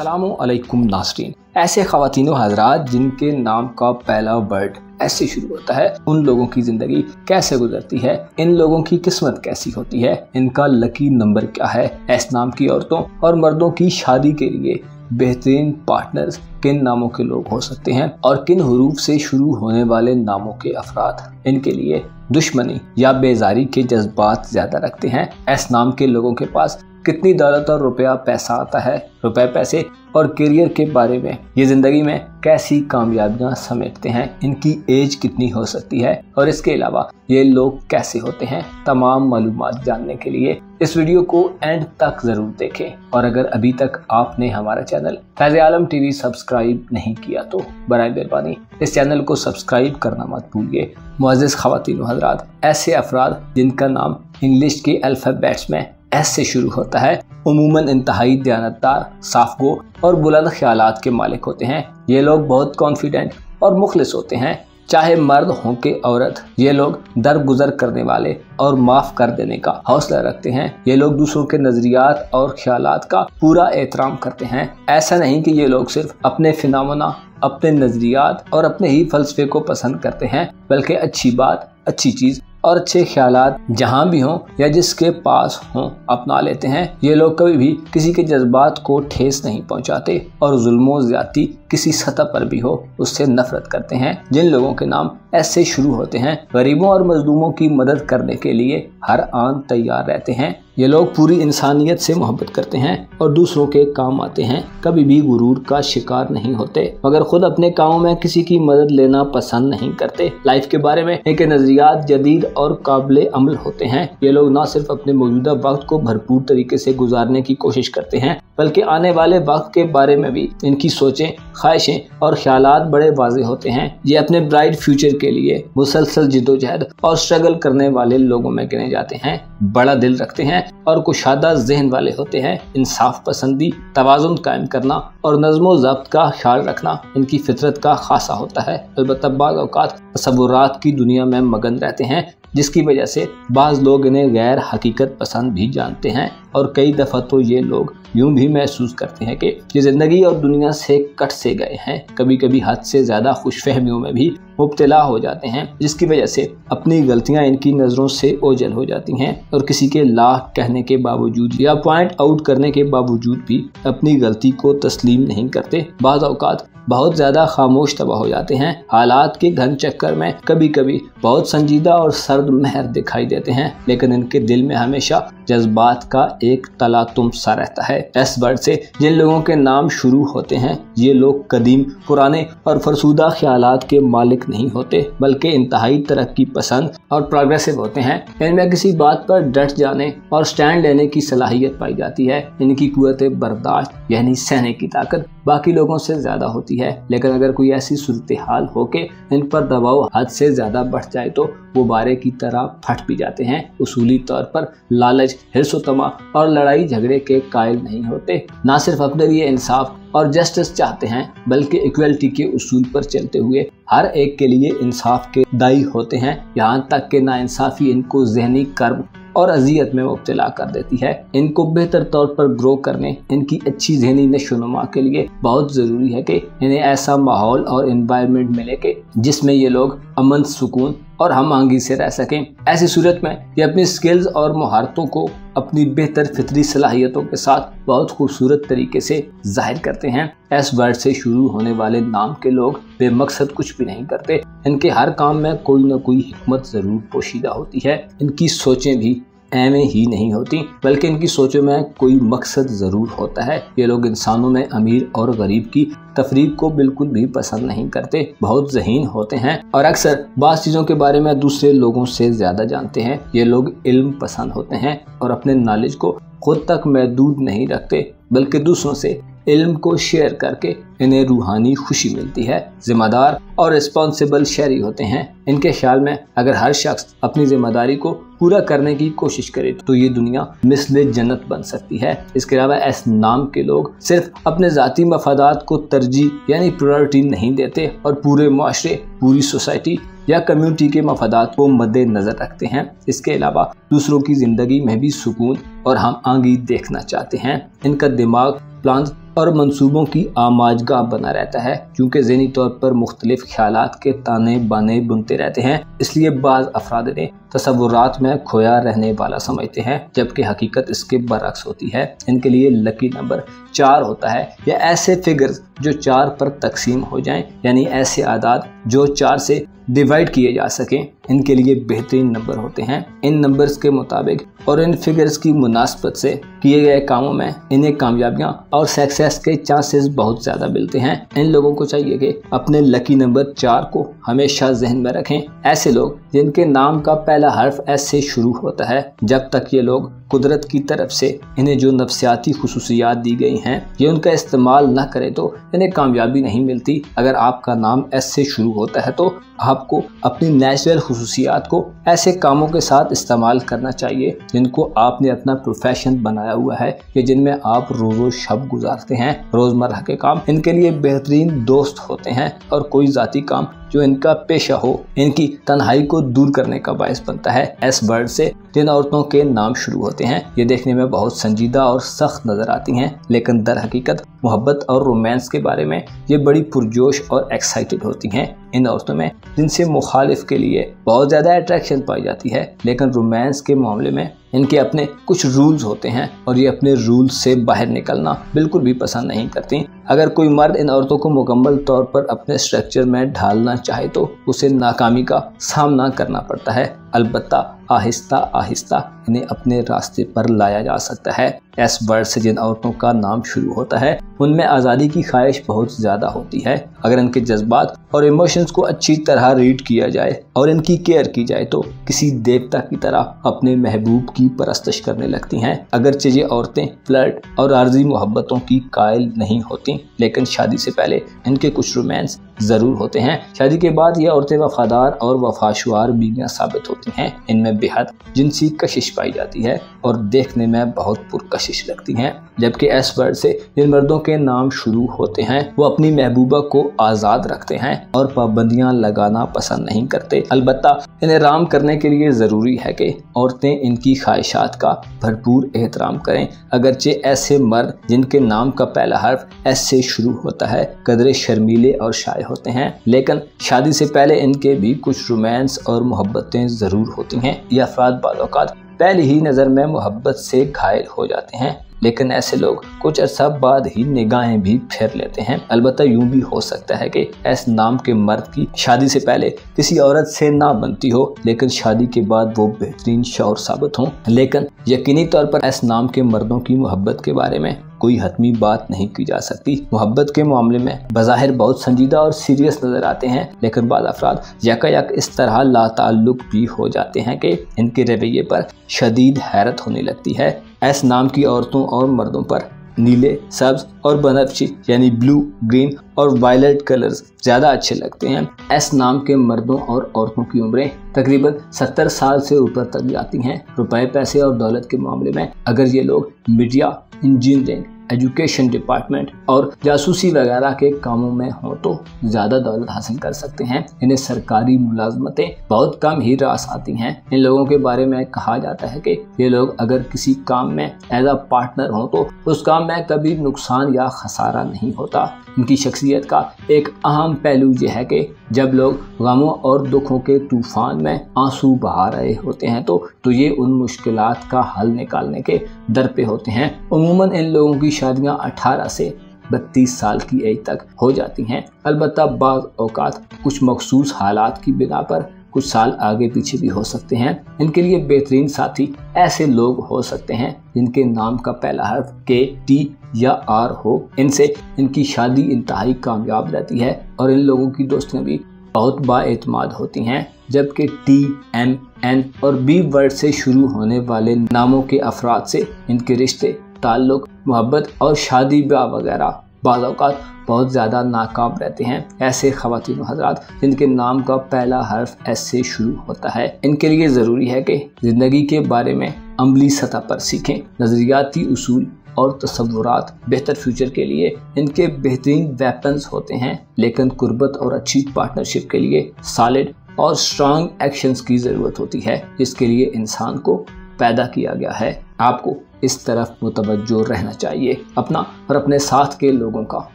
अस्सलामुअलैकुम नाज़रीन। ऐसे ख़वातीनो हज़रात जिनके नाम का पहला वर्ड ऐसे शुरू होता है, उन लोगों की ज़िंदगी कैसे गुजरती है, इन लोगों की किस्मत कैसी होती है, इनका लकी नंबर क्या है। इस नाम की औरतों और मर्दों की शादी के लिए बेहतरीन पार्टनर्स किन नामों के लोग हो सकते हैं और किन हुरूफ से शुरू होने वाले नामों के अफराद इनके लिए दुश्मनी या बेजारी के जज्बात ज़्यादा रखते हैं। इस नाम के लोगों के पास कितनी दौलत और रुपया पैसा आता है, रुपए पैसे और करियर के बारे में, ये ज़िंदगी में कैसी कामयाबियां समेटते हैं, इनकी एज कितनी हो सकती है और इसके अलावा ये लोग कैसे होते हैं। तमाम मालूमात जानने के लिए इस वीडियो को एंड तक ज़रूर देखें और अगर अभी तक आपने हमारा चैनल फैज़ आलम टीवी सब्सक्राइब नहीं किया तो बराए मेहरबानी इस चैनल को सब्सक्राइब करना मत भूलिए। मुअज़्ज़िज़ ख़वातीन हज़रात, ऐसे अफराद जिनका नाम इंग्लिश के अल्फ़ाबेट्स में ऐसे शुरू होता है, उमूमन इंतहाई दयानतदार, साफ़गो और बुलंद ख्यालात के मालिक होते हैं। ये लोग बहुत कॉन्फिडेंट और मुखलिस होते हैं, चाहे मर्द हों के औरत। ये लोग दरगुजर करने वाले और माफ़ कर देने का हौसला रखते हैं। ये लोग दूसरों के नज़रियात और ख्यालात का पूरा एहतराम करते हैं। ऐसा नहीं कि ये लोग सिर्फ अपने फिनोमेना, अपने नज़रियात और अपने ही फ़लसफ़े को पसंद करते हैं, बल्कि अच्छी बात, अच्छी चीज़ और अच्छे ख्यालात जहाँ भी हों या जिसके पास हों अपना लेते हैं। ये लोग कभी भी किसी के जज्बात को ठेस नहीं पहुँचाते और जुल्म ज़्यादती किसी सतह पर भी हो उससे नफरत करते हैं। जिन लोगों के नाम ऐसे शुरू होते हैं, गरीबों और मजलूमों की मदद करने के लिए हर आन तैयार रहते हैं। ये लोग पूरी इंसानियत से मोहब्बत करते हैं और दूसरों के काम आते हैं, कभी भी गुरूर का शिकार नहीं होते, मगर खुद अपने कामों में किसी की मदद लेना पसंद नहीं करते। लाइफ के बारे में इनके नज़रियात जदीद और काबिल अमल होते हैं। ये लोग न सिर्फ अपने मौजूदा वक्त को भरपूर तरीके से गुजारने की कोशिश करते हैं, बल्कि आने वाले वक्त के बारे में भी इनकी सोचें, ख्वाहिशें और ख्यालात बड़े वाज़ेह होते हैं। ये अपने ब्राइट फ्यूचर के लिए मुसलसल जिद्दोजहद और स्ट्रगल करने वाले लोगों में गिने जाते हैं। बड़ा दिल रखते हैं और कुशादा ज़हन वाले होते हैं। इंसाफ पसंदी, तवाज़ुन कायम करना और नज़्म ज़ब्त का ख्याल रखना इनकी फितरत का खासा होता है। अलबत्ता बाज़ औक़ात तसव्वुरात की दुनिया में मगन रहते हैं, जिसकी वजह से बाज़ लोग इन्हें गैर हकीकत पसंद भी जानते हैं और कई दफ़ा तो ये लोग यूं भी महसूस करते हैं कि ये ज़िंदगी और दुनिया से कट से गए हैं। कभी कभी हद से ज़्यादा खुशफहमियों में भी मुब्तला हो जाते हैं, जिसकी वजह से अपनी गलतियां इनकी नज़रों से ओझल हो जाती हैं और किसी के लाख कहने के बावजूद या पॉइंट आउट करने के बावजूद भी अपनी गलती को तस्लीम नहीं करते। बाज़ औक़ात बहुत ज़्यादा खामोश तबाह हो जाते हैं। हालात के घन चक्कर में कभी कभी बहुत संजीदा और सर्द महर दिखाई देते हैं, लेकिन इनके दिल में हमेशा जज्बात का एक तलातुम सा रहता है। इस वर्ड से जिन लोगों के नाम शुरू होते हैं, ये लोग कदीम, पुराने और फरसूदा ख्यालात के मालिक नहीं होते, बल्कि इंतहाई तरक्की पसंद और प्रोग्रेसिव होते हैं। इनमें किसी बात पर डट जाने और स्टैंड लेने की सलाहियत पाई जाती है। इनकी कुव्वत बर्दाश्त यानी सहने की ताकत बाकी लोगों से ज़्यादा होती है, लेकिन अगर कोई ऐसी सूरत हाल हो के इन पर दबाव हद से ज़्यादा बढ़ जाए तो वो बारे की तरह फट भी जाते हैं। उसूली तौर पर लालच, हिर्स व तमा और लड़ाई झगड़े के कायल नहीं होते। ना सिर्फ अपने लिए इंसाफ और जस्टिस चाहते हैं, बल्कि इक्वलिटी के उसूल पर चलते हुए हर एक के लिए इंसाफ के दाई होते हैं। यहाँ तक कि नाइंसाफ़ी इनको ज़हनी कर्ब और अजियत में मुब्तला कर देती है। इनको बेहतर तौर पर ग्रो करने, इनकी अच्छी ज़हनी नशोनुमा के लिए बहुत ज़रूरी है कि इन्हें ऐसा माहौल और एनवायरनमेंट मिले कि जिसमें ये लोग अमन, सुकून और हम आहंगी से रह सकें। ऐसी सूरत में ये अपनी स्किल्स और महारतों को अपनी बेहतर फितरी सलाहियतों के साथ बहुत खूबसूरत तरीके से जाहिर करते हैं। एस वर्ड से शुरू होने वाले नाम के लोग बेमकसद कुछ भी नहीं करते। इनके हर काम में कोई ना कोई हिकमत ज़रूर पोशीदा होती है। इनकी सोचें भी एवें ही नहीं होती, बल्कि इनकी सोचों में कोई मकसद ज़रूर होता है। ये लोग इंसानों में अमीर और गरीब की तफरीक को बिल्कुल भी पसंद नहीं करते, बहुत ज़हीन होते हैं और अक्सर बाज़ चीज़ों के बारे में दूसरे लोगों से ज़्यादा जानते हैं। ये लोग इल्म पसंद होते हैं और अपने नॉलेज को खुद तक महदूद नहीं रखते, बल्कि दूसरों से इल्म को शेयर करके इन्हें रूहानी खुशी मिलती है। जिम्मेदार और रिस्पॉन्सिबल शहरी होते हैं। इनके ख्याल में अगर हर शख्स अपनी जिम्मेदारी को पूरा करने की कोशिश करे तो ये दुनिया मिसले जन्नत बन सकती है। इसके अलावा इस नाम के लोग सिर्फ अपने ज़ाती मफादात को तरजीह यानी प्रायोरिटी नहीं देते और पूरे मुआशरे, पूरी सोसाइटी या कम्युनिटी के मफादात को मद्देनजर रखते हैं। इसके अलावा दूसरों की ज़िंदगी में भी सुकून और हम आंगी देखना चाहते हैं। इनका दिमाग प्लान और मंसूबों की आमाजगाह बना रहता है, क्योंकि ज़हनी तौर पर मुख्तलिफ ख्यालात के ताने बाने बुनते रहते हैं। इसलिए बाज़ अफराद ने तसव्वुरात में खोया रहने वाला समझते हैं, जबकि हकीकत इसके बरअक्स होती है। इनके लिए लकी नंबर 4 होता है, या ऐसे फिगर्स जो 4 पर तकसीम हो जाएं, यानी ऐसे आदाद जो 4 से डिवाइड किए जा सकें, इनके लिए बेहतरीन नंबर होते हैं। इन नंबर्स के मुताबिक और इन फिगर्स की मुनासबत से किए गए कामों में इन्हें कामयाबियां और सक्सेस के चांसेस बहुत ज़्यादा मिलते हैं। इन लोगों को चाहिए कि अपने लकी नंबर 4 को हमेशा जहन में रखें। ऐसे लोग जिनके नाम का पहला हर्फ एस से शुरू होता है, जब तक ये लोग कुदरत की तरफ से इन्हें जो नफ्सियाती खुसूसियात दी गई हैं, ये उनका इस्तेमाल न करें तो इन्हें कामयाबी नहीं मिलती। अगर आपका नाम एस से शुरू होता है तो आपको अपनी नेचुरल खुसूसियात को ऐसे कामों के साथ इस्तेमाल करना चाहिए जिनको आपने अपना प्रोफेशन बनाया हुआ है, या जिनमें आप रोज़ो शब गुजारते हैं। रोज़मर्रा के काम इनके लिए बेहतरीन दोस्त होते हैं, और कोई ज़ाती काम जो इनका पेशा हो इनकी तन्हाई को दूर करने का बायस बनता है। एस वर्ड से जिन औरतों के नाम शुरू होते हैं, ये देखने में बहुत संजीदा और सख्त नजर आती हैं, लेकिन दर हकीकत मोहब्बत और रोमांस के बारे में ये बड़ी पुरजोश और एक्साइटेड होती हैं। इन औरतों में जिनसे मुखालिफ के लिए बहुत ज़्यादा अट्रैक्शन पाई जाती है, लेकिन रोमांस के मामले में इनके अपने कुछ रूल्स होते हैं, और ये अपने रूल्स से बाहर निकलना बिल्कुल भी पसंद नहीं करती। अगर कोई मर्द इन औरतों को मुकम्मल तौर पर अपने स्ट्रक्चर में ढालना चाहे तो उसे नाकामी का सामना करना पड़ता है। अलबत्ता आहिस्ता आहिस्ता इन्हें अपने रास्ते पर लाया जा सकता है। एस वर्ड से जिन औरतों का नाम शुरू होता है, उनमें आज़ादी की ख्वाहिश बहुत ज़्यादा होती है। अगर इनके जज्बात और इमोशंस को अच्छी तरह रीड किया जाए और इनकी केयर की जाए तो किसी देवता की तरह अपने महबूब की परस्तश करने लगती हैं। अगरचे ये औरतें फ्लर्ट और आर्जी मोहब्बतों की कायल नहीं होती, लेकिन शादी से पहले इनके कुछ रोमांस ज़रूर होते हैं। शादी के बाद ये औरतें वफादार और वफाशुआर बीवियाँ साबित होती हैं। इनमें बेहद जिनसी कशिश पाई जाती है और देखने में बहुत पुरकशिश लगती हैं। जबकि एस वर्ड से जिन मर्दों के नाम शुरू होते हैं, वो अपनी महबूबा को आज़ाद रखते हैं और पाबंदियाँ लगाना पसंद नहीं करते। अलबत्ता इन्हें राम करने के लिए ज़रूरी है कि औरतें इनकी ख्वाहिशात का भरपूर एहतराम करें। अगरचे ऐसे मर्द जिनके नाम का पहला हर्फ एस से शुरू होता है कदरे शर्मीले और शाय होते हैं, लेकिन शादी से पहले इनके भी कुछ रोमांस और मोहब्बतें ज़रूर होती हैं। ये अफराद बाज़ औक़ात पहली ही नज़र में मोहब्बत से घायल हो जाते हैं, लेकिन ऐसे लोग कुछ अर्सा बाद ही निगाहें भी फेर लेते हैं। अलबत्ता यूं भी हो सकता है कि एस नाम के मर्द की शादी से पहले किसी औरत से ना बनती हो, लेकिन शादी के बाद वो बेहतरीन शौहर साबित हों। लेकिन यकीनी तौर पर एस नाम के मर्दों की मोहब्बत के बारे में कोई हतमी बात नहीं की जा सकती। मोहब्बत के मामले में बज़ाहिर बहुत संजीदा और सीरियस नजर आते हैं, लेकिन बाद अफराद यकायक इस तरह लाताल्लुक भी हो जाते हैं कि इनके रवैये पर शदीद हैरत होने लगती है। एस नाम की औरतों और मर्दों पर नीले, सब्ज और बनफशी यानी ब्लू, ग्रीन और वायलेट कलर्स ज़्यादा अच्छे लगते हैं। एस नाम के मर्दों और औरतों की उम्रें तकरीबन 70 साल से ऊपर तक जाती हैं। रुपए, पैसे और दौलत के मामले में अगर ये लोग मीडिया, इंजीनियरिंग, एजुकेशन डिपार्टमेंट और जासूसी वगैरह के कामों में हो तो ज़्यादा दौलत हासिल कर सकते हैं। इन्हें सरकारी मुलाजमतें बहुत कम ही रास आती हैं। इन लोगों के बारे में कहा जाता है कि ये लोग अगर किसी काम में एज अ पार्टनर हो तो उस काम में कभी नुकसान या खसारा नहीं होता। इनकी शख्सियत का एक अहम पहलू ये है कि जब लोग गमों और दुखों के तूफान में आंसू बहा रहे होते हैं तो ये उन मुश्किलात का हल निकालने के दर पे होते हैं। उमूमन इन लोगों की शादियां 18 से 32 साल की एज तक हो जाती हैं। अलबत्ता बाज़ औक़ात कुछ मखसूस हालात की बिना पर कुछ साल आगे पीछे भी हो सकते हैं। इनके लिए बेहतरीन साथी ऐसे लोग हो सकते हैं जिनके नाम का पहला हर्फ के, टी या आर हो। इनसे इनकी शादी इंतहाई कामयाब रहती है और इन लोगों की दोस्तियां भी बहुत बाएतमाद होती हैं। जबकि टी, एम, एन और बी वर्ड से शुरू होने वाले नामों के अफराद से इनके रिश्ते, ताल्लुक, मोहब्बत और शादी ब्याह वगैरह बाज़ औक़ात बहुत ज़्यादा नाकाम रहते हैं। ऐसे ख़वातीन हज़रात जिनके नाम का पहला हर्फ एस से शुरू होता है, इनके लिए ज़रूरी है कि ज़िंदगी के बारे में अमली सतह पर सीखें। नज़रियाती उसूल और तसव्वुरात बेहतर फ्यूचर के लिए इनके बेहतरीन वेपन्स होते हैं, लेकिन कुर्बत और अच्छी पार्टनरशिप के लिए सॉलिड और स्ट्रांग एक्शंस की ज़रूरत होती है, जिसके लिए इंसान को पैदा किया गया है। آپ کو اس طرف متوجہ رہنا چاہیے۔ اپنا اور اپنے ساتھ کے لوگوں کا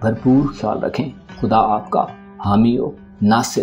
بھرپور خیال رکھیں۔ خدا آپ کا حامی و ناصر